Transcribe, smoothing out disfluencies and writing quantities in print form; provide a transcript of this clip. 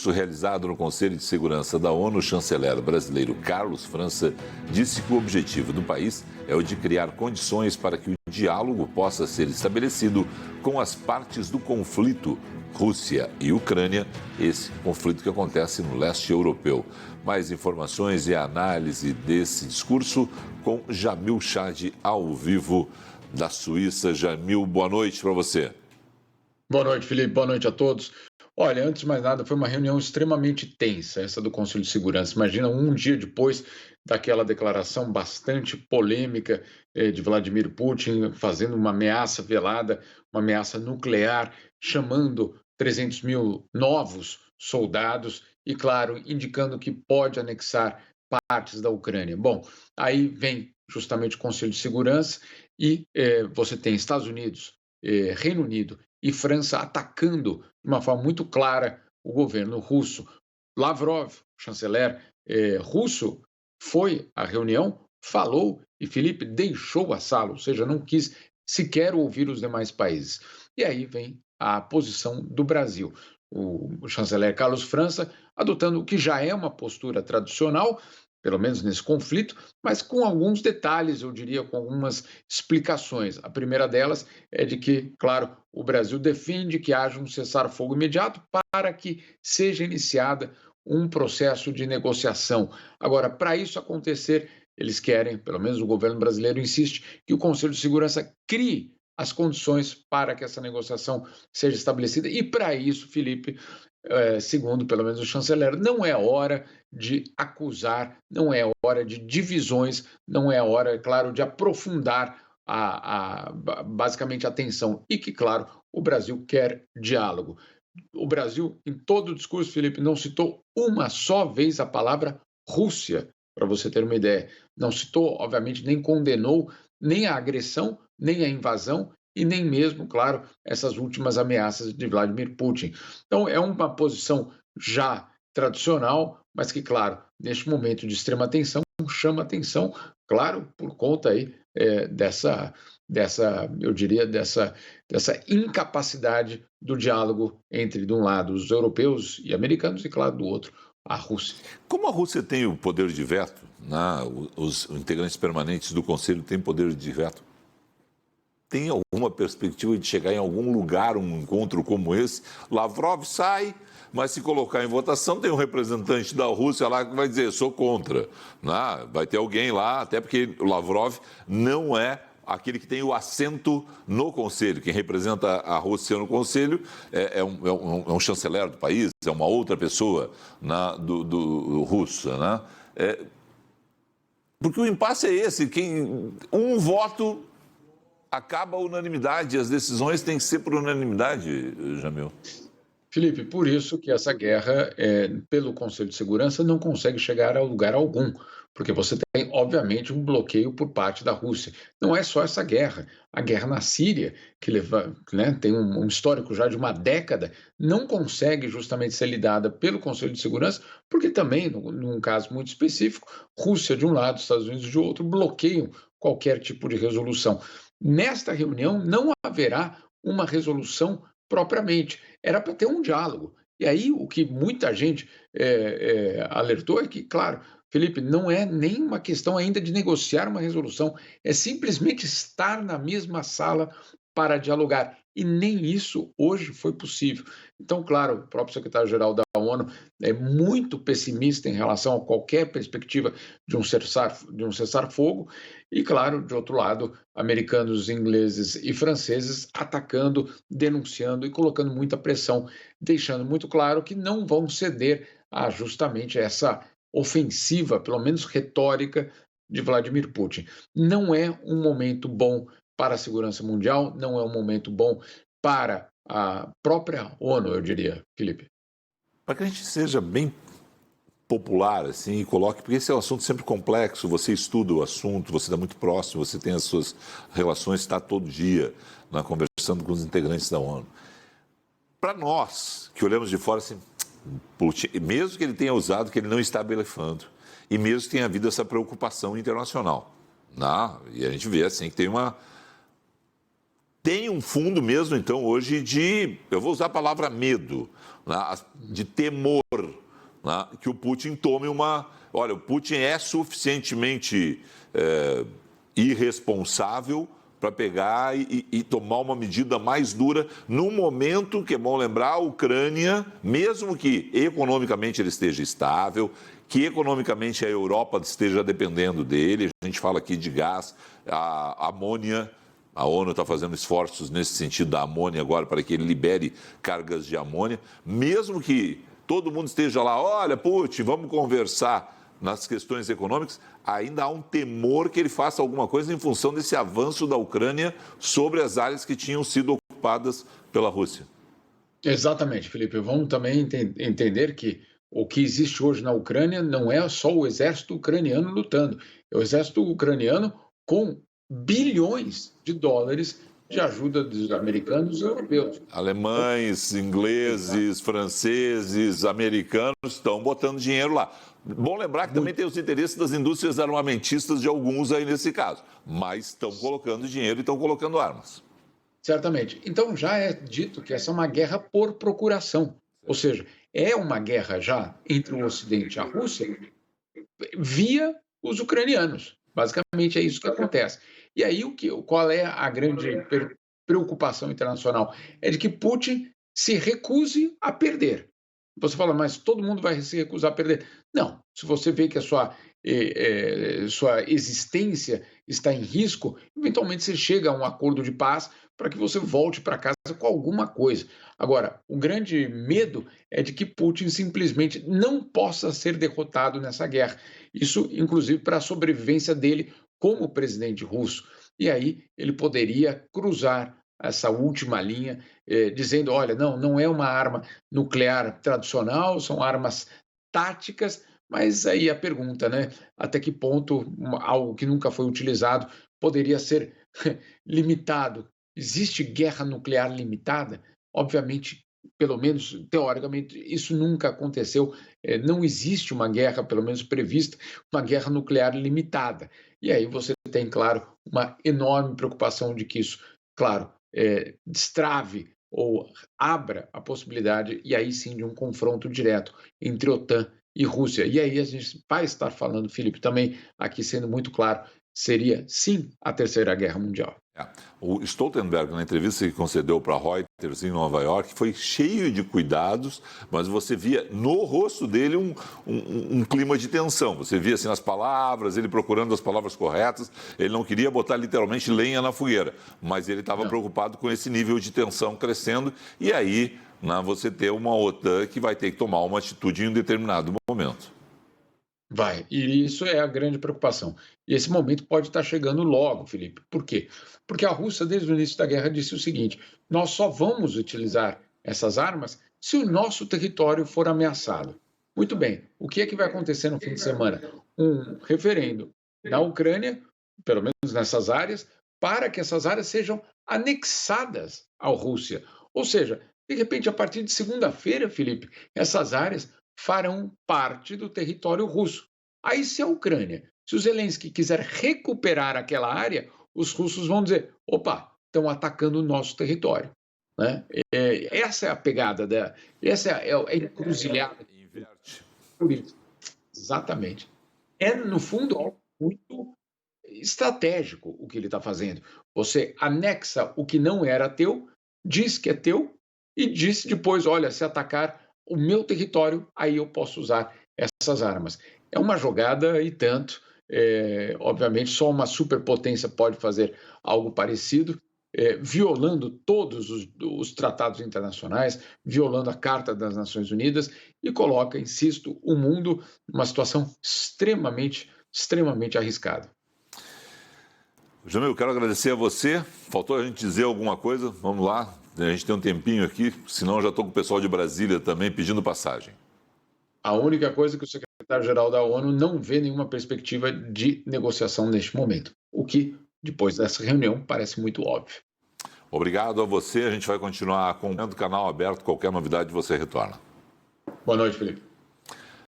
discurso realizado no Conselho de Segurança da ONU, o chanceler brasileiro Carlos França disse que o objetivo do país é o de criar condições para que o diálogo possa ser estabelecido com as partes do conflito Rússia e Ucrânia, esse conflito que acontece no leste europeu. Mais informações e análise desse discurso com Jamil Chad, ao vivo da Suíça. Jamil, boa noite para você. Boa noite, Felipe. Boa noite a todos. Olha, antes de mais nada, foi uma reunião extremamente tensa, essa do Conselho de Segurança. Imagina um dia depois daquela declaração bastante polêmica de Vladimir Putin, fazendo uma ameaça velada, uma ameaça nuclear, chamando 300 mil novos soldados e, claro, indicando que pode anexar partes da Ucrânia. Bom, aí vem justamente o Conselho de Segurança e você tem Estados Unidos, Reino Unido e França atacando de uma forma muito clara o governo russo. Lavrov, chanceler russo, foi à reunião, falou e Felipe deixou a sala, ou seja, não quis sequer ouvir os demais países. E aí vem a posição do Brasil. O chanceler Carlos França adotando o que já é uma postura tradicional, pelo menos nesse conflito, mas com alguns detalhes, eu diria, com algumas explicações. A primeira delas é de que, claro, o Brasil defende que haja um cessar-fogo imediato para que seja iniciada um processo de negociação. Agora, para isso acontecer, eles querem, pelo menos o governo brasileiro insiste, que o Conselho de Segurança crie as condições para que essa negociação seja estabelecida. E para isso, Felipe, segundo pelo menos o chanceler, não é hora de acusar, não é hora de divisões, não é hora, é claro, de aprofundar basicamente a tensão. E que, claro, o Brasil quer diálogo. O Brasil, em todo o discurso, Felipe, não citou uma só vez a palavra Rússia, para você ter uma ideia. Não citou, obviamente, nem condenou nem a agressão, nem a invasão e nem mesmo, claro, essas últimas ameaças de Vladimir Putin. Então, é uma posição já tradicional, mas que, claro, neste momento de extrema tensão, chama atenção, claro, por conta aí dessa, eu diria, dessa incapacidade do diálogo entre, de um lado, os europeus e americanos e, claro, do outro, a Rússia. Como a Rússia tem o poder de veto, né? Os integrantes permanentes do Conselho têm poder de veto, tem alguma perspectiva de chegar em algum lugar, um encontro como esse? Lavrov sai, mas se colocar em votação, tem um representante da Rússia lá que vai dizer, sou contra. Né? Vai ter alguém lá, até porque o Lavrov não é aquele que tem o assento no Conselho. Quem representa a Rússia no Conselho é um chanceler do país, é uma outra pessoa, né, do russo. Né? Porque o impasse é esse, um voto acaba a unanimidade, as decisões têm que ser por unanimidade, Jamil. Felipe, por isso que essa guerra, pelo Conselho de Segurança, não consegue chegar a lugar algum, porque você tem, obviamente, um bloqueio por parte da Rússia. Não é só essa guerra. A guerra na Síria, que tem um histórico já de uma década, não consegue justamente ser lidada pelo Conselho de Segurança, porque também, num caso muito específico, Rússia de um lado, Estados Unidos de outro, bloqueiam qualquer tipo de resolução. Nesta reunião, não haverá uma resolução propriamente. Era para ter um diálogo. E aí o que muita gente alertou é que, claro, Felipe, não é nem uma questão ainda de negociar uma resolução, é simplesmente estar na mesma sala para dialogar. E nem isso hoje foi possível. Então, claro, o próprio secretário-geral da ONU é muito pessimista em relação a qualquer perspectiva de um cessar-fogo. E, claro, de outro lado, americanos, ingleses e franceses atacando, denunciando e colocando muita pressão, deixando muito claro que não vão ceder a justamente essa ofensiva, pelo menos retórica, de Vladimir Putin. Não é um momento bom para a segurança mundial, não é um momento bom para a própria ONU, eu diria, Felipe. Para que a gente seja bem popular, assim, e coloque, porque esse é um assunto sempre complexo, você estuda o assunto, você está muito próximo, você tem as suas relações, está todo dia, né, conversando com os integrantes da ONU. Para nós, que olhamos de fora, assim, Putin, mesmo que ele tenha usado, que ele não está blefando, e mesmo que tenha havido essa preocupação internacional, né? E a gente vê, assim, que tem um fundo mesmo, então, hoje de, eu vou usar a palavra medo, né, de temor, né, que o Putin tome uma... Olha, o Putin é suficientemente irresponsável para pegar e tomar uma medida mais dura num momento que, é bom lembrar, a Ucrânia, mesmo que economicamente ele esteja estável, que economicamente a Europa esteja dependendo dele, a gente fala aqui de gás, a amônia, a ONU está fazendo esforços nesse sentido da amônia agora para que ele libere cargas de amônia, mesmo que todo mundo esteja lá, olha, Putin, vamos conversar nas questões econômicas, ainda há um temor que ele faça alguma coisa em função desse avanço da Ucrânia sobre as áreas que tinham sido ocupadas pela Rússia. Exatamente, Felipe. Vamos também entender que o que existe hoje na Ucrânia não é só o exército ucraniano lutando, é o exército ucraniano com bilhões de dólares de ajuda dos americanos e europeus. Alemães, ingleses, franceses, americanos estão botando dinheiro lá. Bom lembrar que também tem os interesses das indústrias armamentistas de alguns aí nesse caso, mas estão colocando dinheiro e estão colocando armas. Certamente. Então já é dito que essa é uma guerra por procuração, ou seja, é uma guerra já entre o Ocidente e a Rússia via os ucranianos. Basicamente é isso que acontece. E aí qual é a grande preocupação internacional? É de que Putin se recuse a perder. Você fala, mas todo mundo vai se recusar a perder. Não, se você vê que a sua existência está em risco, eventualmente você chega a um acordo de paz para que você volte para casa com alguma coisa. Agora, o grande medo é de que Putin simplesmente não possa ser derrotado nessa guerra. Isso, inclusive, para a sobrevivência dele como presidente russo. E aí ele poderia cruzar essa última linha, dizendo, olha, não é uma arma nuclear tradicional, são armas táticas, mas aí a pergunta, né, até que ponto algo que nunca foi utilizado poderia ser limitado? Existe guerra nuclear limitada? Obviamente, pelo menos teoricamente, isso nunca aconteceu. Não existe uma guerra, pelo menos prevista, uma guerra nuclear limitada. E aí você tem, claro, uma enorme preocupação de que isso, claro, destrave ou abra a possibilidade, e aí sim, de um confronto direto entre OTAN e Rússia. E aí a gente vai estar falando, Felipe, também aqui sendo muito claro, seria sim a Terceira Guerra Mundial. O Stoltenberg, na entrevista que concedeu para a Reuters em Nova York, foi cheio de cuidados, mas você via no rosto dele um clima de tensão. Você via assim, as palavras, ele procurando as palavras corretas. Ele não queria botar literalmente lenha na fogueira, mas ele estava preocupado com esse nível de tensão crescendo. E aí, você ter uma OTAN que vai ter que tomar uma atitude em um determinado momento. Vai, e isso é a grande preocupação. E esse momento pode estar chegando logo, Felipe. Por quê? Porque a Rússia, desde o início da guerra, disse o seguinte: nós só vamos utilizar essas armas se o nosso território for ameaçado. Muito bem, o que é que vai acontecer no fim de semana? Um referendo na Ucrânia, pelo menos nessas áreas, para que essas áreas sejam anexadas à Rússia. Ou seja, de repente, a partir de segunda-feira, Felipe, essas áreas farão parte do território russo. Aí, se a Ucrânia, se o Zelensky quiser recuperar aquela área, os russos vão dizer: opa, estão atacando o nosso território. Né? Essa é a pegada, essa é a encruzilhada. Inverte. Exatamente. É, no fundo, algo muito estratégico o que ele está fazendo. Você anexa o que não era teu, diz que é teu, e diz depois: olha, se atacar o meu território, aí eu posso usar essas armas. É uma jogada e tanto. Obviamente, só uma superpotência pode fazer algo parecido, violando todos os tratados internacionais, violando a Carta das Nações Unidas e coloca, insisto, o mundo numa situação extremamente arriscada. Jamil, quero agradecer a você. Faltou a gente dizer alguma coisa? Vamos lá. A gente tem um tempinho aqui, senão eu já estou com o pessoal de Brasília também pedindo passagem. A única coisa é que o secretário-geral da ONU não vê nenhuma perspectiva de negociação neste momento, o que, depois dessa reunião, parece muito óbvio. Obrigado a você. A gente vai continuar acompanhando o canal aberto. Qualquer novidade você retorna. Boa noite, Felipe.